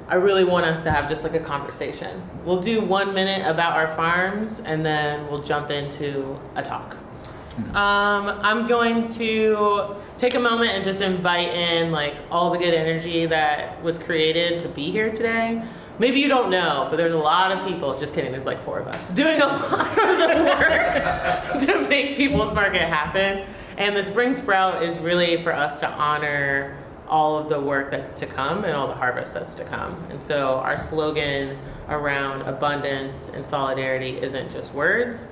I really want us to have just like a conversation. We'll do 1 minute about our farms and then we'll jump into a talk. I'm going to take a moment and just invite in like all the good energy that was created to be here today. Maybe you don't know, but there's a lot of people, just kidding, there's like 4 of us, doing a lot of the work to make People's Market happen. And the Spring Sprout is really for us to honor all of the work that's to come and all the harvest that's to come. And so our slogan around abundance and solidarity isn't just words.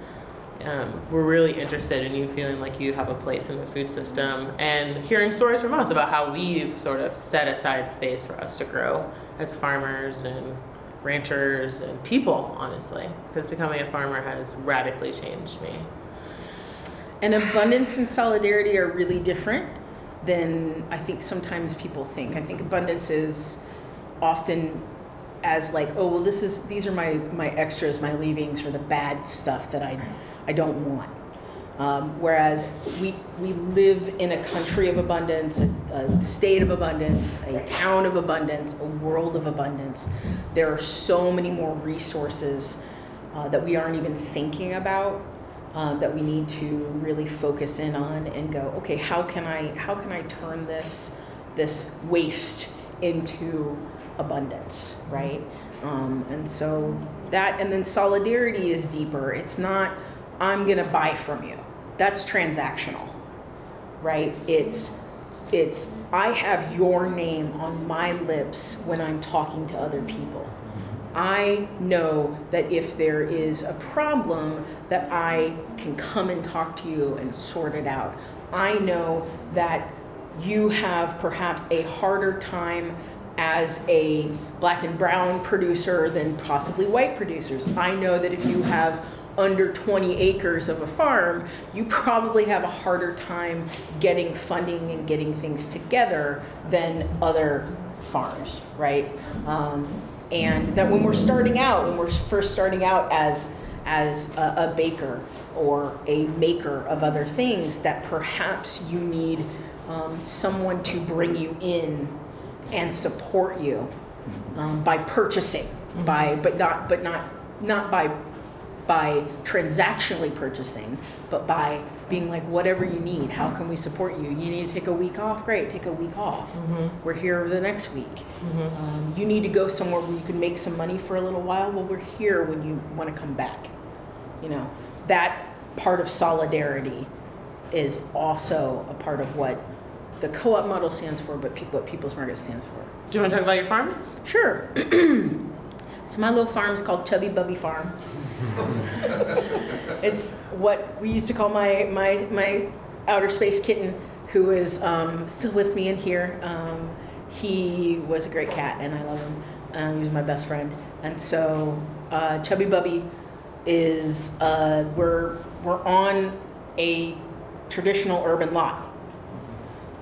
We're really interested in you feeling like you have a place in the food system and hearing stories from us about how we've sort of set aside space for us to grow as farmers and ranchers and people, honestly, because becoming a farmer has radically changed me. And abundance and solidarity are really different than I think sometimes people think. I think abundance is often as like, oh, well, these are my extras, my leavings, or the bad stuff that I don't want. Whereas we live in a country of abundance, a state of abundance, a town of abundance, a world of abundance. There are so many more resources that we aren't even thinking about, that we need to really focus in on and go, okay, how can I turn this waste into abundance, right? And so that, and then solidarity is deeper. It's not, I'm gonna buy from you. That's transactional, right? It's I have your name on my lips when I'm talking to other people. I know that if there is a problem that I can come and talk to you and sort it out. I know that you have perhaps a harder time as a black and brown producer than possibly white producers. I know that if you have under 20 acres of a farm, you probably have a harder time getting funding and getting things together than other farms, right? And that when we're first starting out as a baker or a maker of other things, that perhaps you need someone to bring you in and support you by purchasing, but not by transactionally purchasing, but by being like, whatever you need, how can we support you? You need to take a week off? Great, take a week off. We're here the next week. You need to go somewhere where you can make some money for a little while? Well, we're here when you want to come back. You know, that part of solidarity is also a part of what the co-op model stands for, but what People's Market stands for. Do you want to talk about your farm? Sure. So my little farm is called Chubby Bubby Farm. It's what we used to call my outer space kitten, who is still with me in here. He was a great cat, and I love him. He was my best friend. And so Chubby Bubby is we're on a traditional urban lot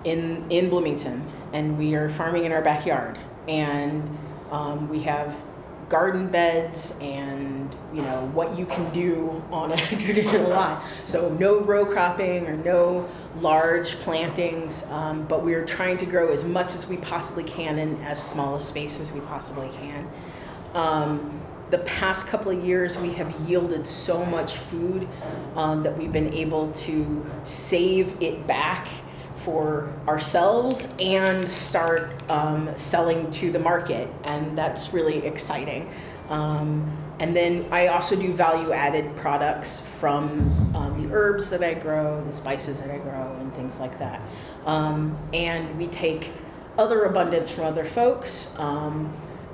in Bloomington, and we are farming in our backyard, and we have garden beds and, you know, what you can do on a traditional lot. So no row cropping or no large plantings, but we are trying to grow as much as we possibly can in as small a space as we possibly can. The past couple of years, we have yielded so much food that we've been able to save it back for ourselves and start selling to the market, and that's really exciting. And then I also do value-added products from the herbs that I grow, the spices that I grow, and things like that. And we take other abundance from other folks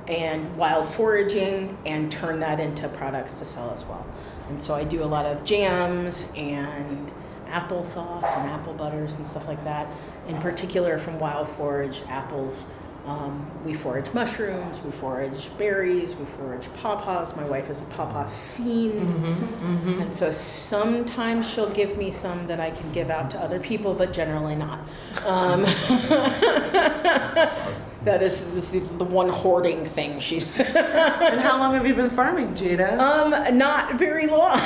and wild foraging and turn that into products to sell as well. And so I do a lot of jams and applesauce and apple butters and stuff like that. In particular, from wild forage apples, we forage mushrooms, we forage berries, we forage pawpaws. My wife is a pawpaw fiend. And so sometimes she'll give me some that I can give out to other people, but generally not. That is the one hoarding thing she's. And how long have you been farming, Jada? Not very long.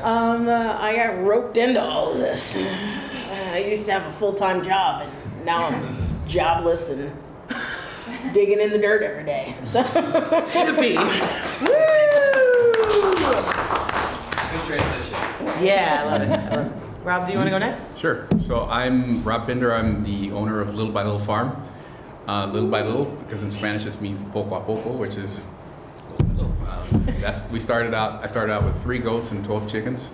I got roped into all of this. I used to have a full-time job, and now I'm jobless and digging in the dirt every day. So Hippie. Woo! Good transition. Yeah, I love it. Rob, do you want to go next? Sure. So I'm Rob Binder. I'm the owner of Little by Little Farm. Little by little, because in Spanish this means poco a poco, which is little by little. I started out with 3 goats and 12 chickens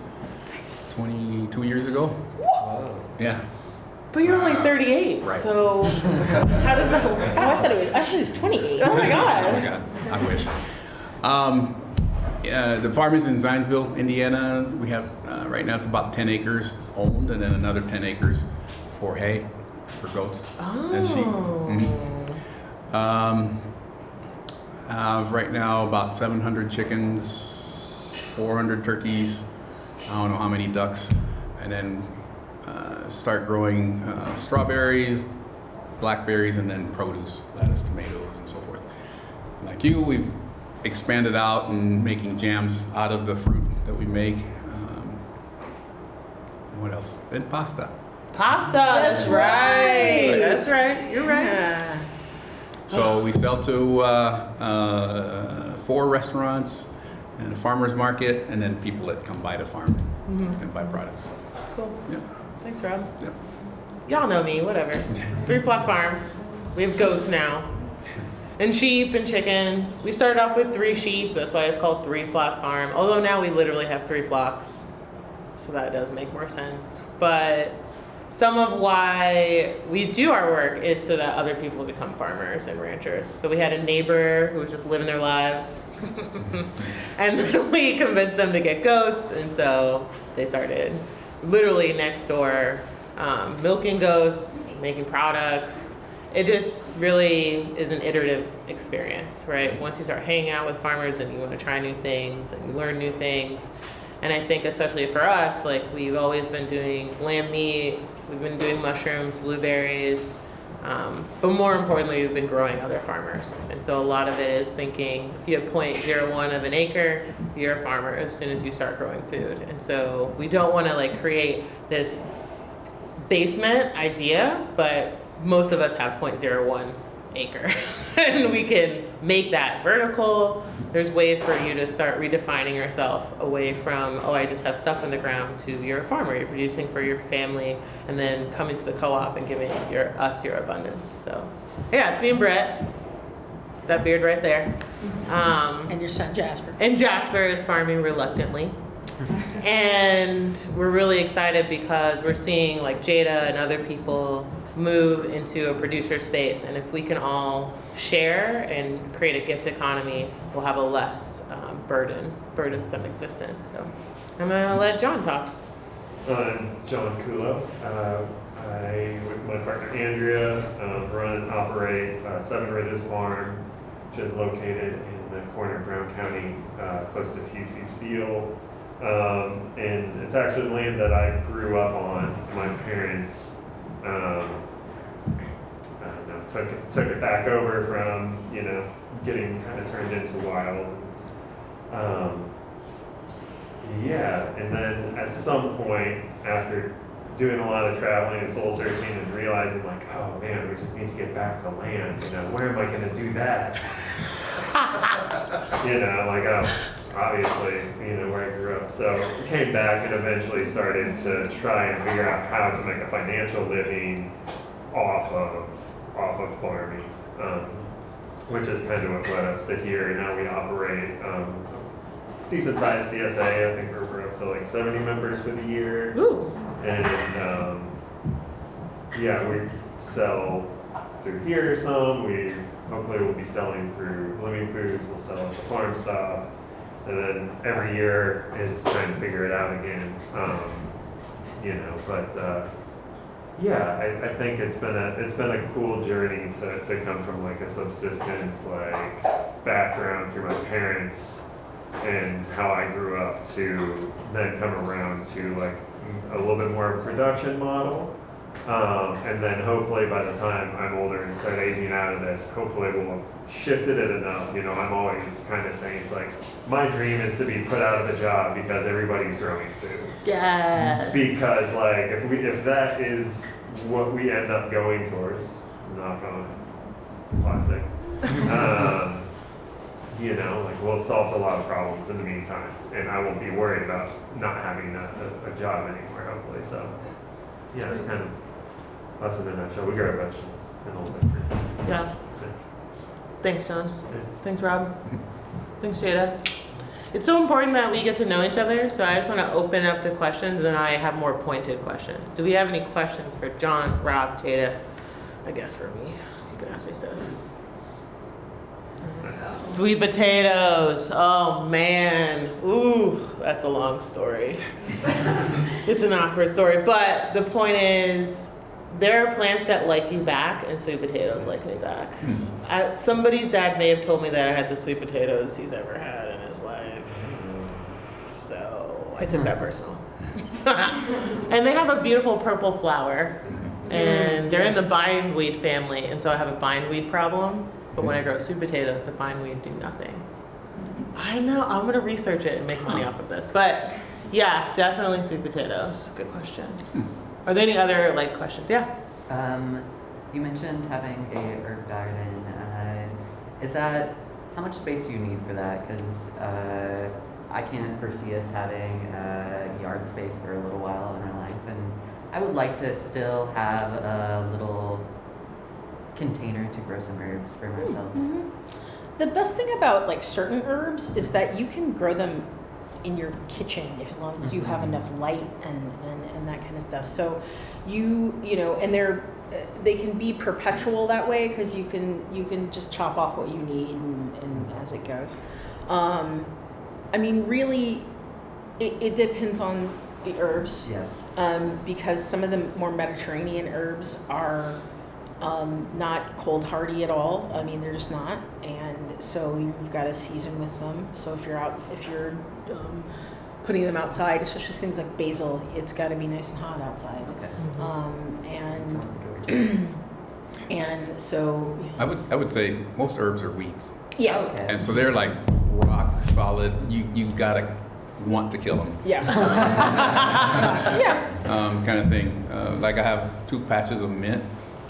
22 years ago. Wow. Yeah. But you're only 38, Right. so how does that work? oh, I thought it was 28. Oh my Oh my God. God, I wish. The farm is in Zionsville, Indiana. We have, right now it's about 10 acres owned, and then another 10 acres for hay, for goats and sheep. Right now about 700 chickens, 400 turkeys, I don't know how many ducks, and then start growing strawberries, blackberries, and then produce, lettuce, tomatoes, and so forth. Like you, we've expanded out and making jams out of the fruit that we make. What else? And pasta. Pasta, that's right. right. That's right. You're right. Yeah. So we sell to 4 restaurants and a farmer's market, and then people that come by the farm and buy products. Cool. Yeah. Thanks, Rob. Yeah. Y'all know me, whatever. 3 Flock Farm. We have goats now. And sheep and chickens. We started off with 3 sheep. That's why it's called 3 Flock Farm. Although now we literally have 3 flocks. So that does make more sense. But some of why we do our work is so that other people become farmers and ranchers. So we had a neighbor who was just living their lives. And then we convinced them to get goats. And so they started literally next door, milking goats, making products. It just really is an iterative experience, right? Once you start hanging out with farmers and you want to try new things and you learn new things. And I think especially for us, like we've always been doing lamb meat, we've been doing mushrooms, blueberries, but more importantly, we've been growing other farmers. And so a lot of it is thinking, if you have 0.01 of an acre, you're a farmer as soon as you start growing food. And so we don't want to like create this basement idea, but most of us have 0.01 acre. And we can make that vertical. There's ways for you to start redefining yourself away from, oh, I just have stuff in the ground, to you're a farmer, you're producing for your family, and then coming to the co-op and giving us your abundance. So yeah, it's me and Brett. That beard right there. And your son Jasper. And Jasper is farming reluctantly. And we're really excited because we're seeing like Jada and other people move into a producer space. And if we can all share and create a gift economy, we'll have a less burdensome existence. So I'm gonna let John talk. I'm John Kulo. I, with my partner Andrea, run and operate Seven Ridges Farm, which is located in the corner of Brown County, close to TC Steel. And it's actually land that I grew up on. My parents took it back over from, getting kind of turned into wild. And then at some point, after doing a lot of traveling and soul searching and realizing like, oh man, we just need to get back to land, where am I gonna do that? Obviously, where I grew up. So came back and eventually started to try and figure out how to make a financial living off of farming, which is kind of what led us to here. Now we operate decent sized CSA. I think we're up to like 70 members for the year. Ooh. And we sell through here some. We hopefully will be selling through Blooming Foods. We'll sell at the farm stop. And then every year is trying to figure it out again. I think it's been a cool journey to come from like a subsistence like background through my parents and how I grew up to then come around to like a little bit more of a production model. And then hopefully by the time I'm older and start aging out of this, hopefully we'll have shifted it enough. I'm always kind of saying it's like, my dream is to be put out of the job because everybody's growing food. Yes. Because like, if that is what we end up going towards, knock on plastic, You know, like we'll have solved a lot of problems in the meantime, and I won't be worried about not having a job anymore, hopefully. So, yeah, it's kind of us in a nutshell. We grow vegetables and all that. Yeah. Thanks, John. Thanks, Rob. Thanks, Jada. It's so important that we get to know each other, so I just want to open up to questions, and I have more pointed questions. Do we have any questions for John, Rob, Jada? I guess for me. You can ask me stuff. Sweet potatoes. Oh man. Ooh, that's a long story. It's an awkward story, but the point is, there are plants that like you back, and sweet potatoes like me back. Somebody's dad may have told me that I had the sweet potatoes he's ever had in his life, so I took that personal. And they have a beautiful purple flower, and they're in the bindweed family, and so I have a bindweed problem. But when I grow sweet potatoes, the bindweed do nothing. I know, I'm gonna research it and make money off of this. But yeah, definitely sweet potatoes. Good question. Are there any other questions? Yeah. You mentioned having a herb garden. Is that, how much space do you need for that? Because I can't foresee us having yard space for a little while in our life, and I would like to still have a little container to grow some herbs for ourselves. The best thing about certain herbs is that you can grow them in your kitchen as long as you have enough light and that kind of stuff. So you know, and they can be perpetual that way because you can just chop off what you need and as it goes. I mean, really, it depends on the herbs. Yeah. Because some of the more Mediterranean herbs are not cold hardy at all. I mean, they're just not, and so you've got to season with them. So if you're putting them outside, especially things like basil, it's got to be nice and hot outside. Okay. And so I would say most herbs are weeds, yeah, Okay. and so they're like rock solid. You gotta want to kill them, yeah, yeah. kind of thing. Like I have 2 patches of mint.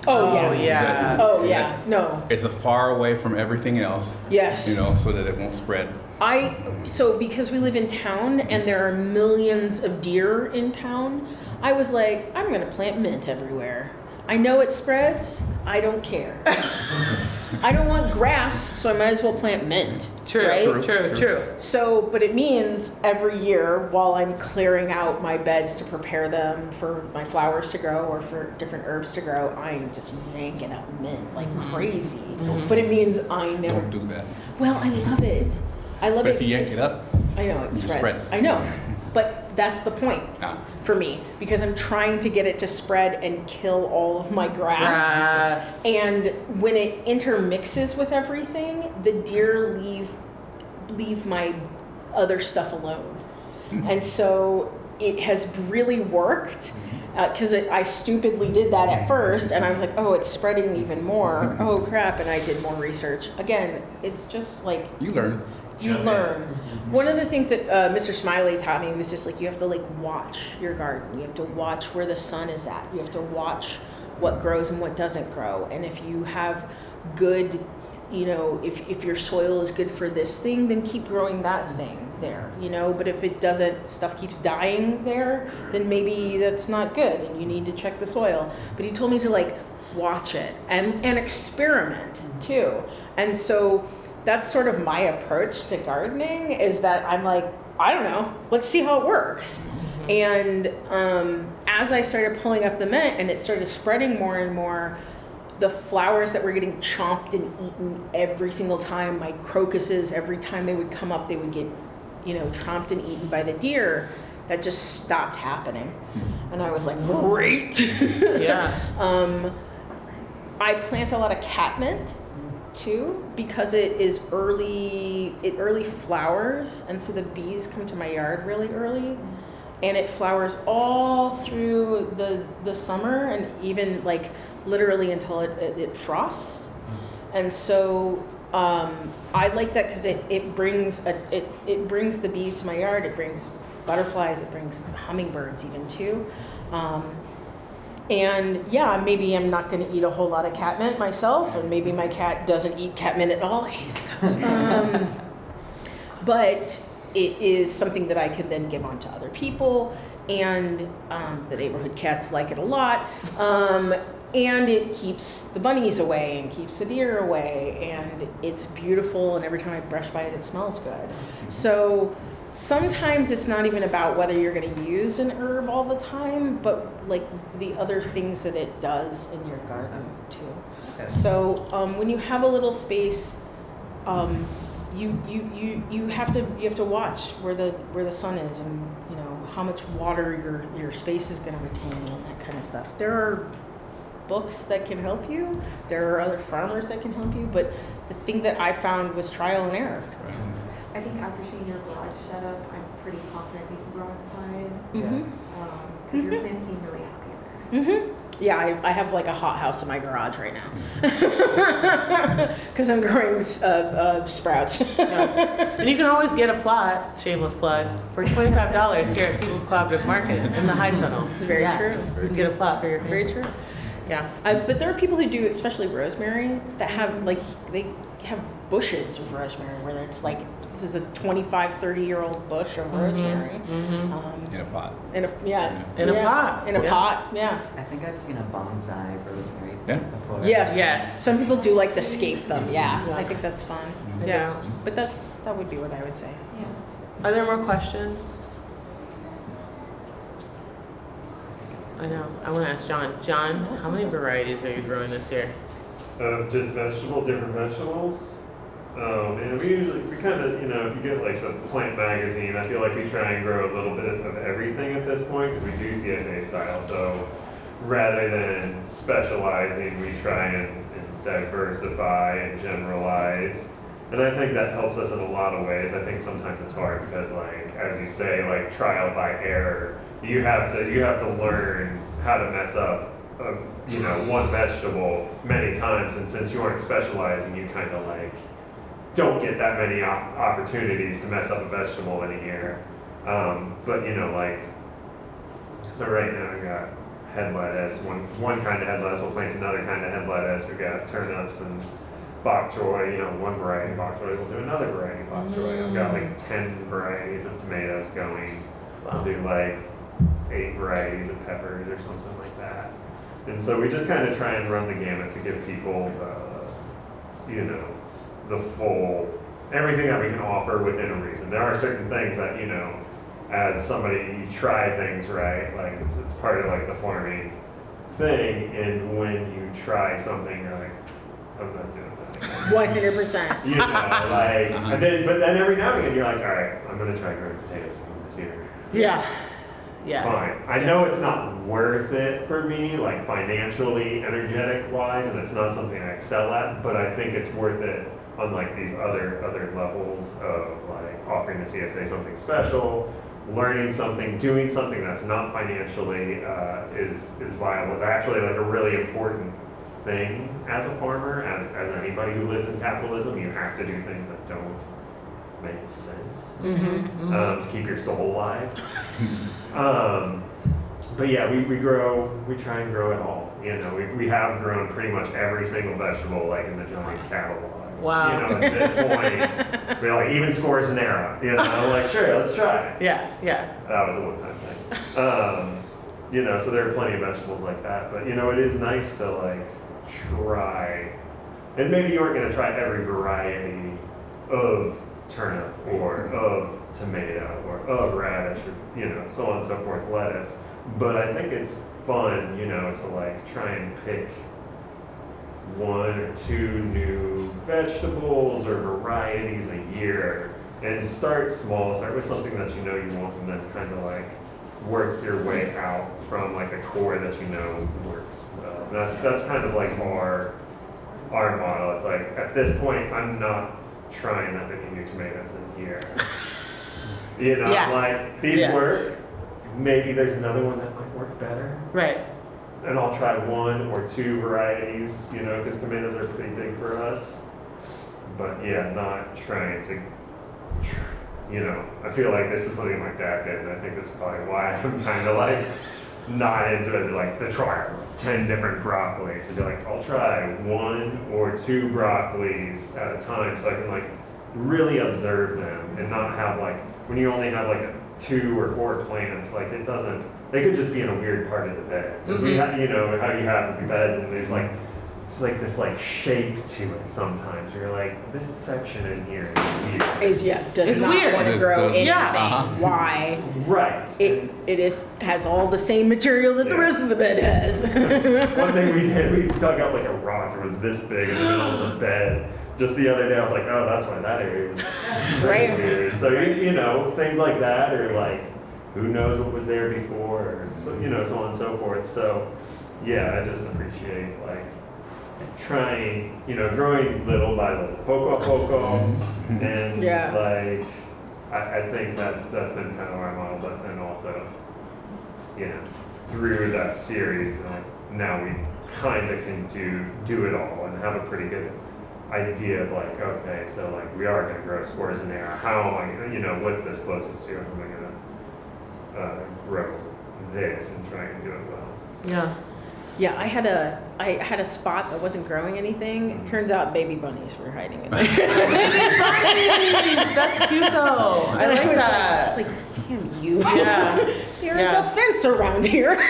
Oh yeah, yeah. oh yeah. No, It's a far away from everything else, yes. you know, so that it won't spread. So because we live in town and there are millions of deer in town, I was like, I'm gonna plant mint everywhere. I know it spreads, I don't care. I don't want grass, so I might as well plant mint. True, right? true. So, but it means every year while I'm clearing out my beds to prepare them for my flowers to grow or for different herbs to grow, I'm just yanking out mint like crazy. But it means I never. Don't do that. Well, I love it. I love But it. if you yank because- it up, I know it it spreads. spreads. I know, but that's the point ah, for me because I'm trying to get it to spread and kill all of my grass. And when it intermixes with everything, the deer leave my other stuff alone. And so it has really worked because I stupidly did that at first and I was like, oh, it's spreading even more. Oh crap. And I did more research. Again, it's just like you learn. you learn. One of the things that Mr. Smiley taught me was just you have to watch your garden. You have to watch where the sun is at. You have to watch what grows and what doesn't grow. And if you have good, if your soil is good for this thing, then keep growing that thing there, But if it doesn't, stuff keeps dying there, then maybe that's not good and you need to check the soil. But he told me to watch it and experiment too. And so that's sort of my approach to gardening is that I'm like, I don't know, let's see how it works. And as I started pulling up the mint and it started spreading more and more, the flowers that were getting chomped and eaten every single time, my crocuses, every time they would come up, they would get, chomped and eaten by the deer. That just stopped happening. And I was like, great. Yeah. I plant a lot of catmint too because it early flowers, and so the bees come to my yard really early, and it flowers all through the summer and even literally until it frosts. And so I like that because it brings the bees to my yard. It brings butterflies. It brings hummingbirds even too. And yeah, maybe I'm not going to eat a whole lot of catmint myself, and maybe my cat doesn't eat catmint at all. I hate his guts. But it is something that I can then give on to other people, and the neighborhood cats like it a lot. And it keeps the bunnies away and keeps the deer away, and it's beautiful, and every time I brush by it, it smells good. So sometimes it's not even about whether you're going to use an herb all the time, but like the other things that it does in your garden too. Okay. So when you have a little space, you have to watch where the sun is, and you know how much water your space is going to retain, and that kind of stuff. There are books that can help you. There are other farmers that can help you, but the thing that I found was trial and error. I think after seeing your garage setup, I'm pretty confident we can grow outside. Mhm. Because your plants seem really happy in there. Mhm. Yeah, I have like a hot house in my garage right now because I'm growing sprouts. And you can always get a plot, shameless plug, for $25 here at People's Cooperative Market in the High Tunnel. It's very true. You can get a plot for your Very family. true. Yeah, but there are people who do, especially rosemary, that have like they have bushes of rosemary where it's like this is a 25, 30-year-old bush of rosemary. In a pot. In a yeah, In a yeah, pot. In a Yeah. pot, yeah. I think I've seen a bonsai rosemary Yeah. before. Yes. Yes. Some people do like to scape them. Yeah, I think that's fun. I Yeah, know. but that would be what I would say. Yeah. Are there more questions? I know. I want to ask John. John, how many varieties are you growing this year? Just different vegetables. And we kind of, you know, if you get like the plant magazine, I feel like we try and grow a little bit of everything at this point because we do CSA style. So rather than specializing, we try and diversify and generalize. And I think that helps us in a lot of ways. I think sometimes it's hard because, like, as you say, like trial by error, you have to learn how to mess up, one vegetable many times. And since you aren't specializing, you kind of like don't get that many opportunities to mess up a vegetable in a year. But so right now we got head lettuce, one kind of head lettuce. We'll plant another kind of head lettuce. We've got turnips and bok choy, one variety of bok choy. We'll do another variety of bok choy. I've got like 10 varieties of tomatoes going. We'll do like 8 varieties of peppers or something like that. And so we just kind of try and run the gamut to give people, the full, everything that we can offer within a reason. There are certain things that, as somebody, you try things, right? Like it's part of like the farming thing. And when you try something, you're like, I'm not doing that. 100%. But then every now and again, you're like, all right, I'm going to try growing potatoes this year. Yeah. Yeah. Fine. I know it's not worth it for me, like financially, energetic wise, and it's not something I excel at, but I think it's worth it on like these other levels of like offering the CSA something special, learning something, doing something that's not financially is viable. It's actually like a really important thing as a farmer, as anybody who lives in capitalism. You have to do things that don't make sense to keep your soul alive. But yeah, we try and grow it all. We have grown pretty much every single vegetable like in the Johnny's catalog. Wow. At this point, we're like even scorzonera. Like sure, let's try it. Yeah. Yeah. That was a one-time thing. So there are plenty of vegetables like that. But it is nice to like try, and maybe you aren't going to try every variety of turnip or of tomato or of radish or so on and so forth, lettuce. But I think it's fun, to like try and pick 1 or 2 new vegetables or varieties a year and start small, start with something that you want, and then kind of like work your way out from like a core that works well. That's kind of like our model. It's like at this point I'm not trying that many new tomatoes in here. Yeah. Like these work. Maybe there's another one that might work better. Right. And I'll try 1 or 2 varieties, because tomatoes are pretty big for us. But yeah, not trying to, I feel like this is something my dad did, and I think this is probably why I'm kind of like, not into it, like the try 10 different broccolis. And be like, I'll try 1 or 2 broccolis at a time so I can like really observe them and not have like, when you only have like 2 or 4 plants, like it doesn't, they could just be in a weird part of the bed. Because we have, you know, how you have the beds and there's like this like shape to it sometimes. You're like, this section in here is weird. Does It's not weird. want to Does- grow does- anything. Yeah. Why? Right. It has all the same material that the Yeah. rest of the bed has. One thing we did, we dug up like a rock. It was this big in the middle of the bed. Just the other day, I was like, oh, that's why that area was Right. weird. So, you know, things like that, or like, who knows what was there before, or so, you know, so on and so forth. So, yeah, I just appreciate like trying, you know, growing little by little, poco a poco, and Yeah. like, I think that's been kind of our model, but then also, you know, through that series, like, now we kind of can do it all and have a pretty good idea of like, okay, so like we are going to grow spores in there. How am I going to, you know, what's this closest to? How am I going to grow this and try and do it well? Yeah. Yeah, I had a spot that wasn't growing anything. Turns out baby bunnies were hiding in there. That's cute though. I like that. I was like, damn you. Yeah. There's Yeah. a fence around here. No,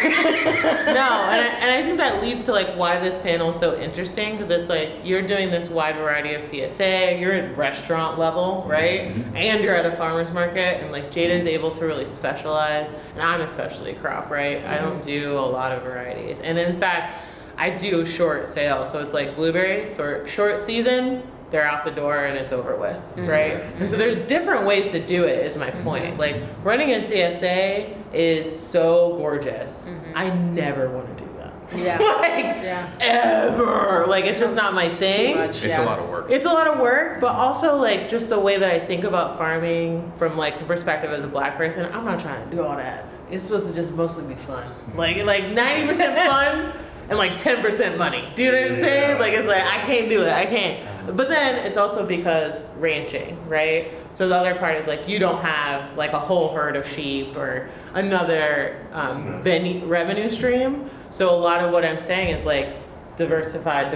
and I think that leads to like why this panel is so interesting, because it's like you're doing this wide variety of CSA, you're at restaurant level, right? And you're at a farmer's market, and like Jada's able to really specialize, and I'm a specialty crop, right? I don't do a lot of varieties, and in fact, I do short sale, so it's like blueberries, short season, they're out the door and it's over with, right? And so there's different ways to do it, is my point. Like running a CSA is so gorgeous. I never want to do that. Yeah. Like Yeah. ever. Like it's just not my thing. Too much, It's yeah. a lot of work. It's a lot of work, but also like just the way that I think about farming from like the perspective as a black person, I'm not trying to do all that. It's supposed to just mostly be fun. Like 90% fun and like 10% money. Do you know what I'm saying? Like it's like I can't do it. I can't. But then it's also because ranching, right? So the other part is like you don't have like a whole herd of sheep or another revenue stream. So a lot of what I'm saying is like diversified,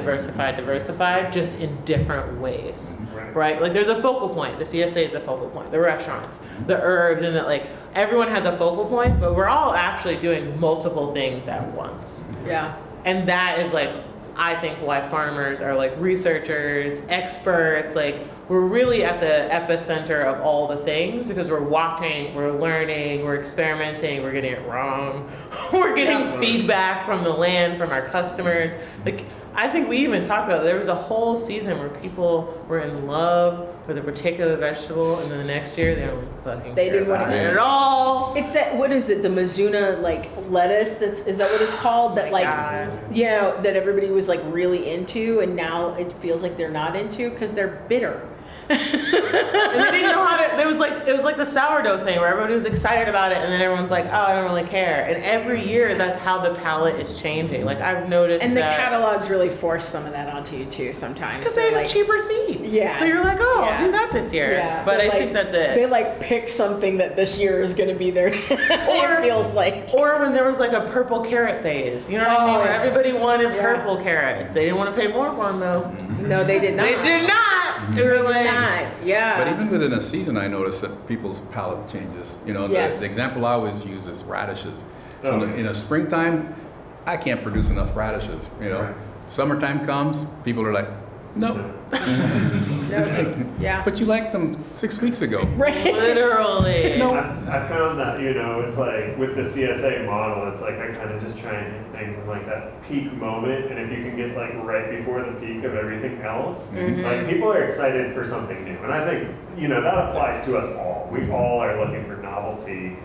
just in different ways, right? Like there's a focal point. The CSA is a focal point. The restaurants, the herbs, and like everyone has a focal point, but we're all actually doing multiple things at once. Yeah. And that is like, I think why farmers are like researchers, experts, like we're really at the epicenter of all the things because we're watching, we're learning, we're experimenting, we're getting it wrong, we're getting feedback from the land, from our customers. Like I think we even talked about it. There was a whole season where people were in love with a particular vegetable, and then the next year they don't fucking They care didn't want about to it at all. It's that, what is it, the Mizuna like lettuce, is that what it's called? That like, God. yeah, that everybody was like really into, and now it feels like they're not into because they're bitter. And they didn't know how to. It was like the sourdough thing where everybody was excited about it, and then everyone's like, "Oh, I don't really care." And every year, that's how the palette is changing. Like I've noticed, And the that catalogs really force some of that onto you too sometimes. because They're they have like, cheaper seeds. Yeah. So you're like, "Oh, Yeah. I'll do that this year." Yeah, But they're I like- think that's it. They like pick something that this year is going to be their. It feels like. Or when there was like a purple carrot phase, you know what I mean? Oh, Where yeah. everybody wanted Yeah. purple carrots. They didn't want to pay more for them though. No, they did not. They did not. They were like, Not. Yeah. But even within a season, I noticed that people's palate changes. You know, Yes. the example I always use is radishes. So Oh, in the springtime, I can't produce enough radishes. You know, Right. summertime comes, people are like, no. Yeah. But you liked them 6 weeks ago. Right. literally. No. I found that, you know, it's like with the CSA model, it's like I kind of just try and hit things in like that peak moment. And if you can get like right before the peak of everything else, like people are excited for something new. And I think, you know, that applies to us all. We all are looking for novelty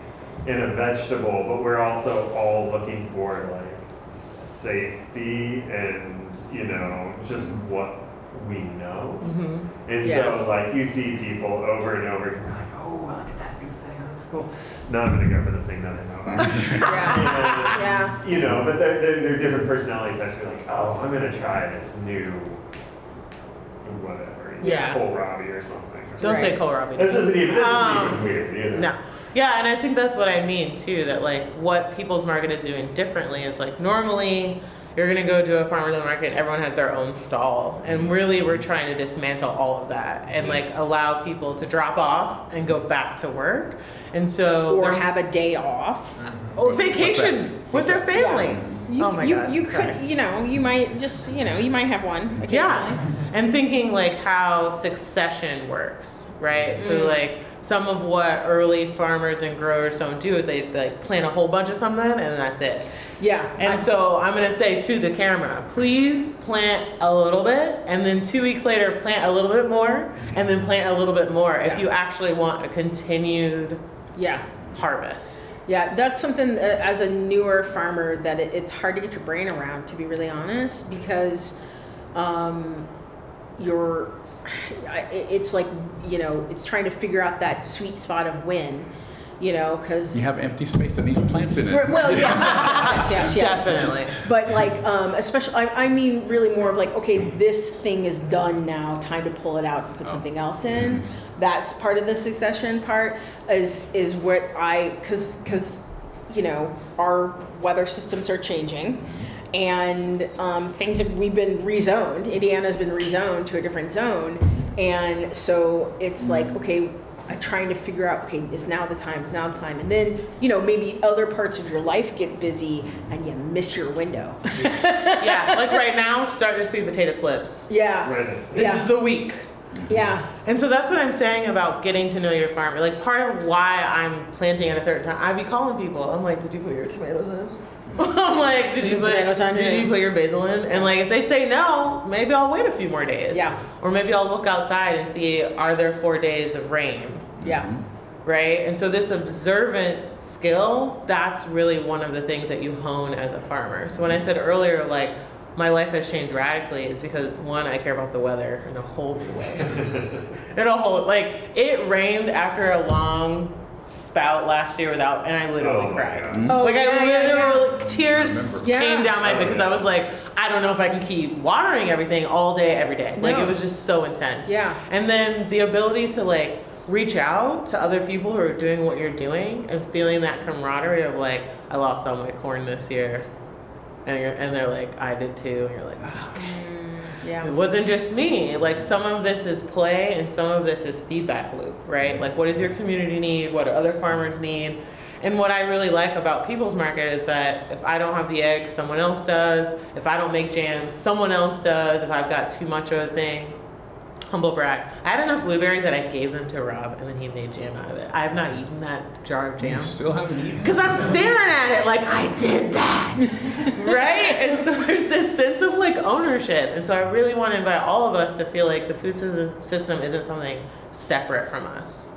in a vegetable, but we're also all looking for like safety and, you know, just what we know. And so like you see people over and over, you're like, oh, look at that new thing, that looks cool. No, I'm gonna go for the thing that I know about. Yeah. Yeah. And, you know, but they're different personalities actually like, oh, I'm gonna try this new whatever. Yeah. Kohlrabi or something. Don't say Right. kohlrabi. This isn't even Um, weird, you know. No. Yeah, and I think that's what I mean too, that like what People's Market is doing differently is like normally you're gonna go to a farmer's market and everyone has their own stall. And really we're trying to dismantle all of that and like allow people to drop off and go back to work. And so Or they're- have a day off. or What's that? vacation with their families. You, Oh my you, God. you Sorry. could, you know, you might just, you know, you might have one occasionally. Yeah, and thinking like how succession works, right? So like some of what early farmers and growers don't do is they like plant a whole bunch of something and that's it. Yeah. And so I'm gonna say to the camera, please plant a little bit and then 2 weeks later plant a little bit more and then plant a little bit more if Yeah. you actually want a continued Yeah. harvest. Yeah, that's something as a newer farmer that it's hard to get your brain around, to be really honest, because it's like, you know, it's trying to figure out that sweet spot of when, you know, because You have empty space that needs plants in it. well, yes. Definitely. But like, especially, I mean, really more of like, okay, this thing is done now. Time to pull it out and put something else in. That's part of the succession part. Is what because you know our weather systems are changing, and we've been rezoned. Indiana's been rezoned to a different zone, and so it's like, okay, trying to figure out, okay, is now the time, and then, you know, maybe other parts of your life get busy and you miss your window. Yeah, like right now, start your sweet potato slips. Yeah, Right. This Yeah. is the week. yeah, And so that's what I'm saying about getting to know your farmer. Like part of why I'm planting at a certain time, I'd be calling people. I'm like, did you put your tomatoes in? I'm like, did you put your basil in? And like, if they say no, maybe I'll wait a few more days. Yeah. Or maybe I'll look outside and see, are there 4 days of rain? yeah, Right? And so this observant skill, that's really one of the things that you hone as a farmer. So when I said earlier, like, my life has changed radically is because one, I care about the weather in a whole new way. Like, it rained after a long spout last year and I literally Oh my cried. God. Oh, Like, I yeah. literally, tears Remember. Yeah. came down my Oh, because yeah. I was like, I don't know if I can keep watering everything all day, every day. Like, No. it was just so intense. Yeah. And then the ability to, like, reach out to other people who are doing what you're doing and feeling that camaraderie of, like, I lost all my corn this year. And they're like, I did too. And you're like, oh, okay. It yeah, wasn't just me. Like some of this is play and some of this is feedback loop, right? Like what does your community need? What do other farmers need? And what I really like about People's Market is that if I don't have the eggs, someone else does. If I don't make jams, someone else does. If I've got too much of a thing, humble brag. I had enough blueberries that I gave them to Rob and then he made jam out of it. I have not eaten that jar of You jam. still haven't eaten. Because I'm staring at it like I did that, right? And so there's this sense of like ownership. And so I really want to invite all of us to feel like the food system isn't something separate from us,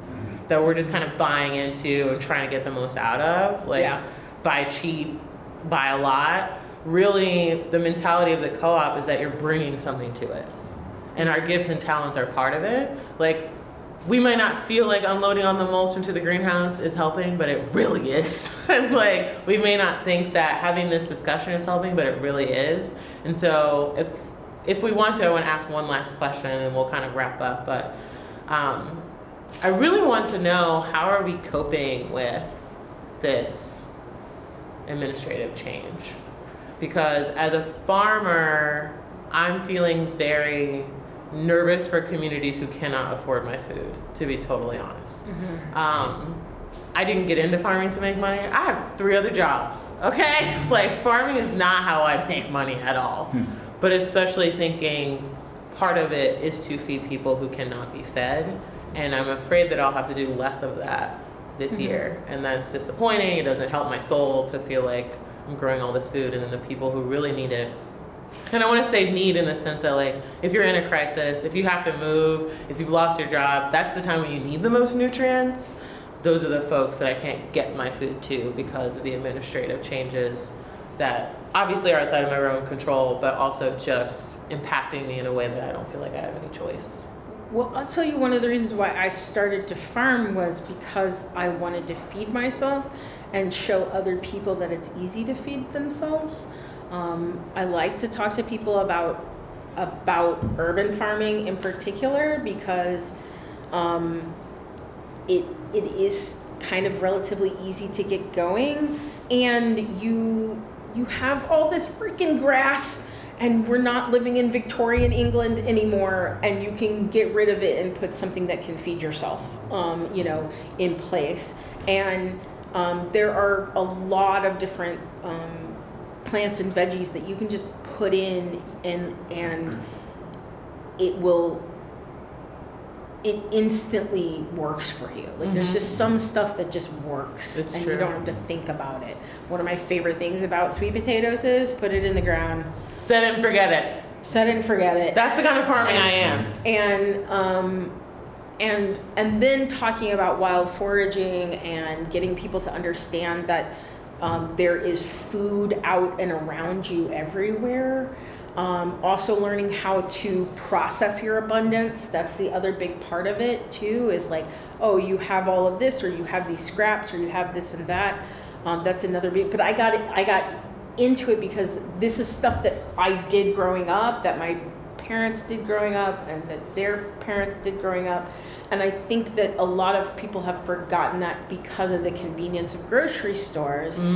that we're just kind of buying into and trying to get the most out of. Like Yeah. buy cheap, buy a lot. Really, the mentality of the co-op is that you're bringing something to it. And our gifts and talents are part of it. Like, we might not feel like unloading on the mulch into the greenhouse is helping, but it really is. And like, we may not think that having this discussion is helping, but it really is. And so if we want to, I want to ask one last question and we'll kind of wrap up. But I really want to know, how are we coping with this administrative change? Because as a farmer, I'm feeling very nervous for communities who cannot afford my food, to be totally honest. I didn't get into farming to make money. I have 3 other jobs, okay? Like, farming is not how I make money at all. But especially thinking part of it is to feed people who cannot be fed. And I'm afraid that I'll have to do less of that this year. And that's disappointing. It doesn't help my soul to feel like I'm growing all this food and then the people who really need it. And I want to say need in the sense that, like, if you're in a crisis, if you have to move, if you've lost your job, that's the time when you need the most nutrients. Those are the folks that I can't get my food to because of the administrative changes that obviously are outside of my own control, but also just impacting me in a way that I don't feel like I have any choice. Well, I'll tell you, one of the reasons why I started to farm was because I wanted to feed myself and show other people that it's easy to feed themselves. I like to talk to people about urban farming in particular because it is kind of relatively easy to get going, and you have all this freaking grass, and we're not living in Victorian England anymore, and you can get rid of it and put something that can feed yourself, in place. And there are a lot of different plants and veggies that you can just put in, and it instantly works for you. Like there's just some stuff that just works, It's and true. you don't have to think about it. One of my favorite things about sweet potatoes is put it in the ground, Set it and forget it. set it and forget it. That's the kind of farming I am. And then talking about wild foraging and getting people to understand that there is food out and around you everywhere. Also learning how to process your abundance. That's the other big part of it too, is like, oh, you have all of this, or you have these scraps, or you have this and that. That's another big, but I got into it because this is stuff that I did growing up, that my parents did growing up, and that their parents did growing up. And I think that a lot of people have forgotten that because of the convenience of grocery stores,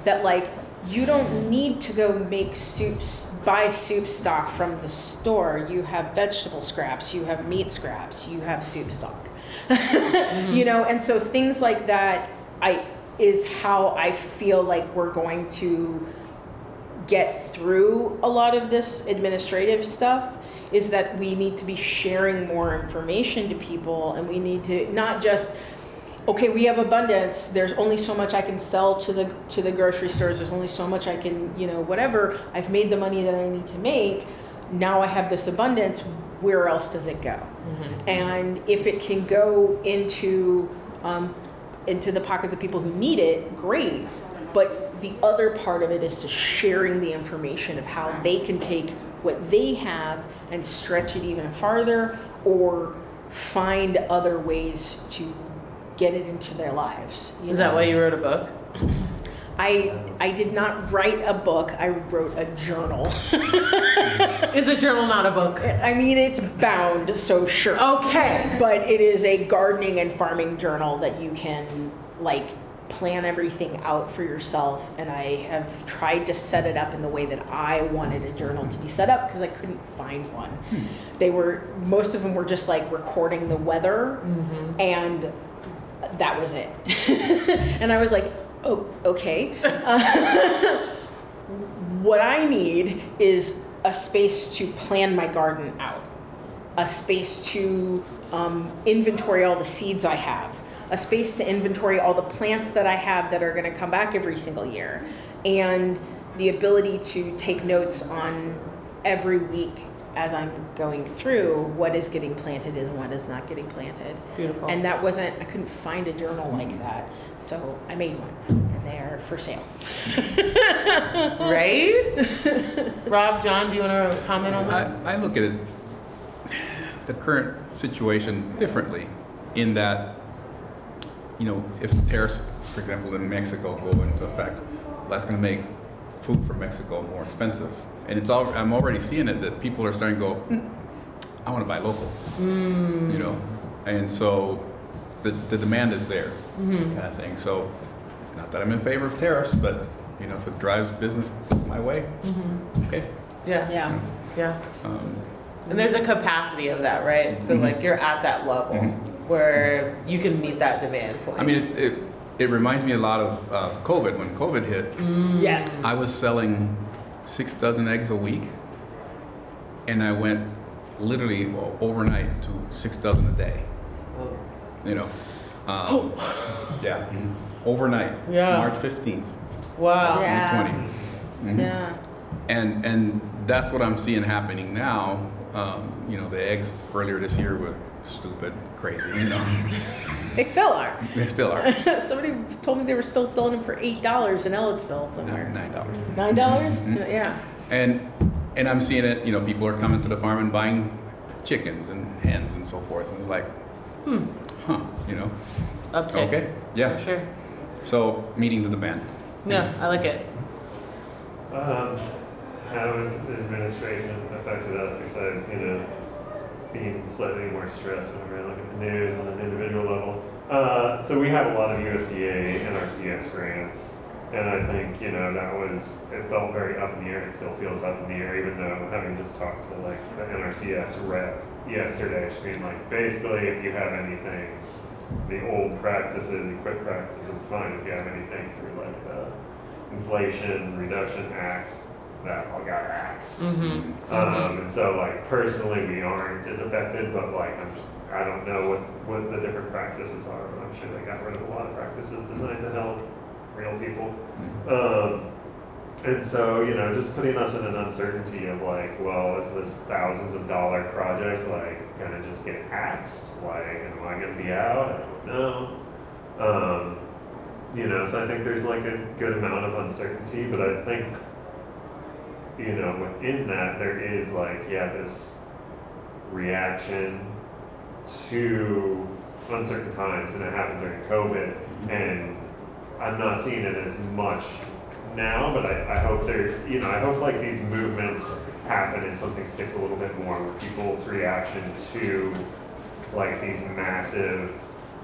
that like, you don't need to go make soups, buy soup stock from the store. You have vegetable scraps, you have meat scraps, you have soup stock. And so things like that is how I feel like we're going to get through a lot of this administrative stuff, is that we need to be sharing more information to people, and we need to not just, okay, we have abundance, there's only so much I can sell to the grocery stores, there's only so much I can, whatever, I've made the money that I need to make, now I have this abundance, where else does it go? And if it can go into the pockets of people who need it, great, but the other part of it is to sharing the information of how they can take what they have and stretch it even farther, or find other ways to get it into their lives. Is that why you wrote a book? I did not write a book, I wrote a journal. Is a journal not a book? I mean, it's bound, so sure. Okay. But it is a gardening and farming journal that you can like plan everything out for yourself, and I have tried to set it up in the way that I wanted a journal to be set up, because I couldn't find one. Most of them were just like recording the weather, and that was it. And I was like, oh, okay. What I need is a space to plan my garden out, a space to inventory all the seeds I have, a space to inventory all the plants that I have that are going to come back every single year, and the ability to take notes on every week as I'm going through what is getting planted and what is not getting planted. Beautiful. And that wasn't, I couldn't find a journal like that, so I made one, and they are for sale. Right? Rob, John, do you want to comment on that? I look at it, the current situation differently, in that, if tariffs, for example, in Mexico go into effect, that's going to make food from Mexico more expensive. And I'm already seeing it, that people are starting to go, I want to buy local, and so the demand is there, kind of thing. So it's not that I'm in favor of tariffs, but if it drives business my way, okay. Yeah. And there's a capacity of that, right? So like you're at that level where you can meet that demand point. I mean, it reminds me a lot of COVID. When COVID hit, Yes. I was selling 6 dozen eggs a week, and I went literally overnight to 6 dozen a day. Yeah, overnight. Yeah. March 15th, Wow. Yeah. 2020. Yeah. And that's what I'm seeing happening now. The eggs earlier this year were stupid, crazy. They still are. They still are. Somebody told me they were still selling them for $8 in Ellettsville somewhere. $9. $9? Yeah. And I'm seeing it. People are coming to the farm and buying chickens and hens and so forth. And it's like, Uptick. Okay. Yeah. For sure. So meeting the demand. Yeah, I like it. How has the administration affected us besides, being slightly more stressed whenever I look at the news on an individual level? So we have a lot of USDA and NRCS grants, and I think, you know, it felt very up in the air. It still feels up in the air, even though having just talked to like the NRCS rep yesterday, she being like, basically, if you have anything, the old practices, equip practices, it's fine. If you have anything through like the Inflation Reduction Act, that all got axed. And so like personally, we aren't as affected, but like I don't know what the different practices are, but I'm sure they got rid of a lot of practices designed to help real people. And so, you know, just putting us in an uncertainty of like, well, is this thousands of dollar projects like gonna just get axed? Like, am I gonna be out? I don't know. You know, so I think there's like a good amount of uncertainty, but I think, you know, within that there is like, yeah, this reaction to uncertain times, and it happened during COVID, and I'm not seeing it as much now, but I hope I hope like these movements happen and something sticks a little bit more with people's reaction to like these massive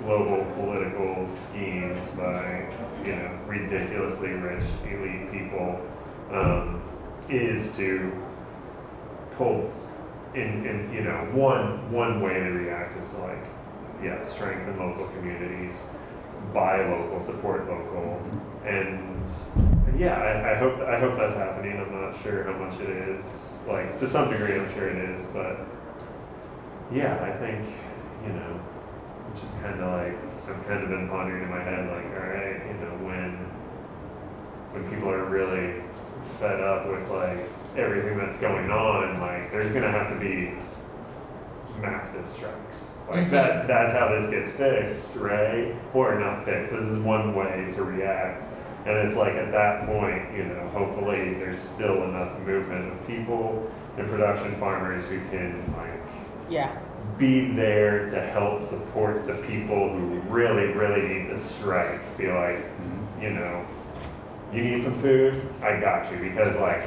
global political schemes by, you know, ridiculously rich elite people, is to pull in, you know, one way to react is to like, yeah, strengthen local communities, buy local, support local, and yeah, I hope that's happening. I'm not sure how much it is. Like, to some degree, I'm sure it is, but yeah, I think, you know, it's just kind of like, I've kind of been pondering in my head, like, all right, you know, when people are really fed up with like everything that's going on, like, there's gonna have to be massive strikes. Like that's how this gets fixed, right? Or not fixed. This is one way to react. And it's like at that point, you know, hopefully there's still enough movement of people and production farmers who can like be there to help support the people who really, really need to strike. Be like, you know, you need some food? I got you. Because like,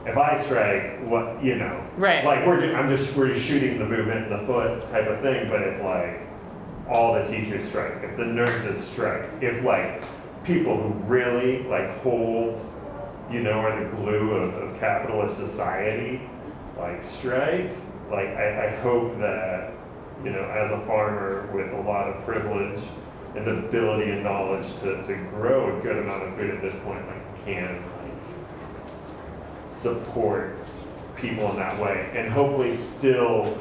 if I strike, what, you know, Right. like we're just shooting the movement in the foot type of thing. But if like all the teachers strike, if the nurses strike, if like people who really like hold, you know, are the glue of capitalist society, like strike, like I hope that, you know, as a farmer with a lot of privilege and the ability and knowledge to grow a good amount of food at this point, like can support people in that way, and hopefully still,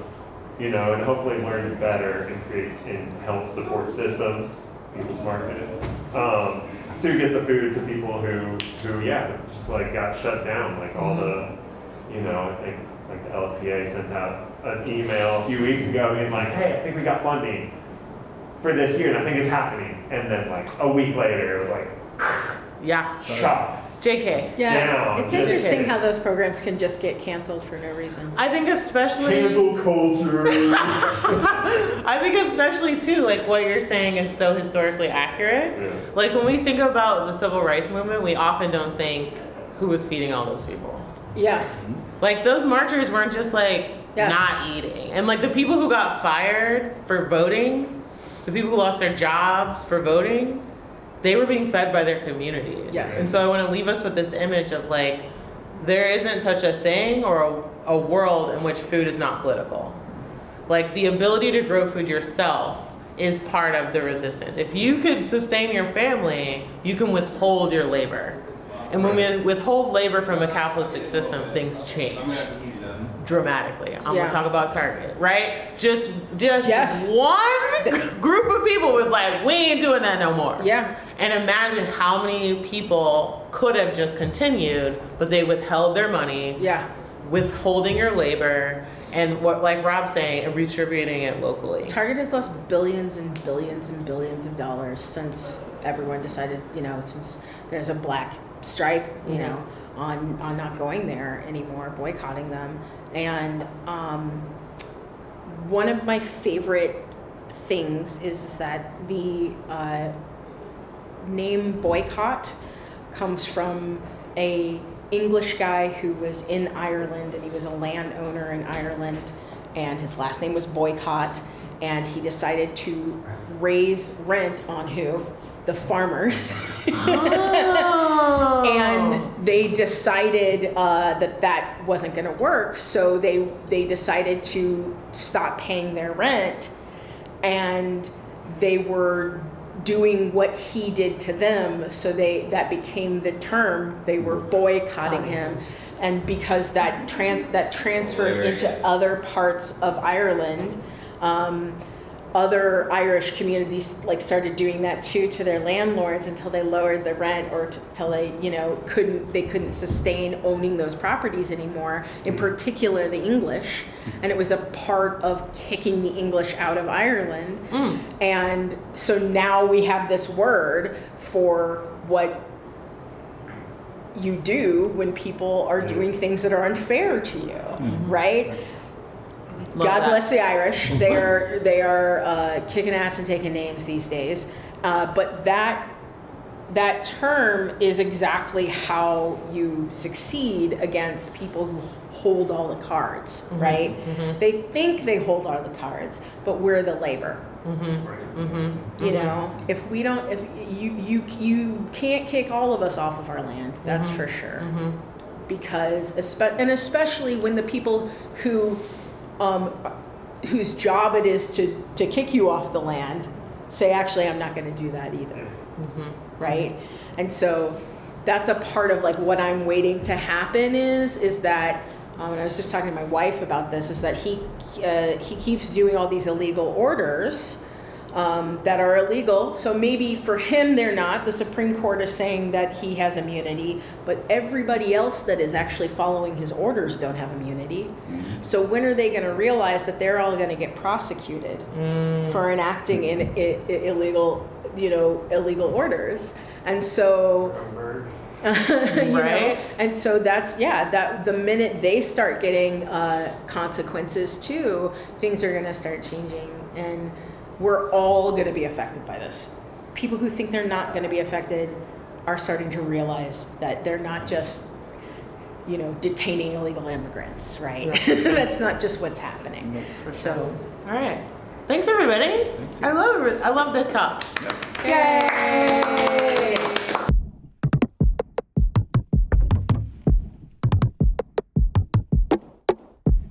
you know, and hopefully learn better and create and help support systems, people's marketing, to get the food to people who yeah, just like got shut down, like all the, you know, I think like the LFPA sent out an email a few weeks ago being like, hey, I think we got funding for this year, and I think it's happening, and then like a week later it was like, shocked. JK. Yeah, down. it's Just interesting kidding. how those programs can just get canceled for no reason. I think especially Cancel culture. I think especially too, like what you're saying is so historically accurate. Yeah. Like when we think about the civil rights movement, we often don't think who was feeding all those people. Yes. Like those marchers weren't just like Yes. not eating. And like the people who got fired for voting, the people who lost their jobs for voting, they were being fed by their communities. Yes. And so I want to leave us with this image of like, there isn't such a thing or a world in which food is not political. Like the ability to grow food yourself is part of the resistance. If you could sustain your family, you can withhold your labor. And when we withhold labor from a capitalistic system, things change dramatically. I'm Yeah. gonna talk about Target, right? Just Yes. one group of people was like, we ain't doing that no more. Yeah. And imagine how many people could have just continued, but they withheld their money, Yeah. withholding your labor, and what, like Rob's saying, and redistributing it locally. Target has lost billions and billions and billions of dollars since everyone decided, you know, since there's a black strike, you know, on not going there anymore, boycotting them. And one of my favorite things is that the name boycott comes from a English guy who was in Ireland, and he was a landowner in Ireland, and his last name was Boycott. and he decided to raise rent on who? The farmers. Oh. And they decided that wasn't going to work, so they decided to stop paying their rent, and they were doing what he did to them, so that became the term. They were boycotting him, and because that transferred into other parts of Ireland. Other Irish communities like started doing that too to their landlords until they lowered the rent, or until they couldn't sustain owning those properties anymore. In particular, the English, and it was a part of kicking the English out of Ireland. And so now we have this word for what you do when people are doing things that are unfair to you, right? Love God that. bless the Irish. They are kicking ass and taking names these days. But that term is exactly how you succeed against people who hold all the cards, right? They think they hold all the cards, but we're the labor. You know, if you can't kick all of us off of our land, that's for sure. Because especially when the people whose job it is to kick you off the land say, actually, I'm not going to do that either, right? And so that's a part of like what I'm waiting to happen is that, and I was just talking to my wife about this, is that he keeps doing all these illegal orders that are illegal. So maybe for him they're not. The Supreme Court is saying that he has immunity, but everybody else that is actually following his orders don't have immunity. So when are they going to realize that they're all going to get prosecuted for enacting illegal orders? And so, you know, and so that's that the minute they start getting consequences too, things are going to start changing, and we're all going to be affected by this. People who think they're not going to be affected are starting to realize that they're not just, detaining illegal immigrants, right? That's not just what's happening. So, all right. Thanks, everybody. I love this talk. Yep. yay!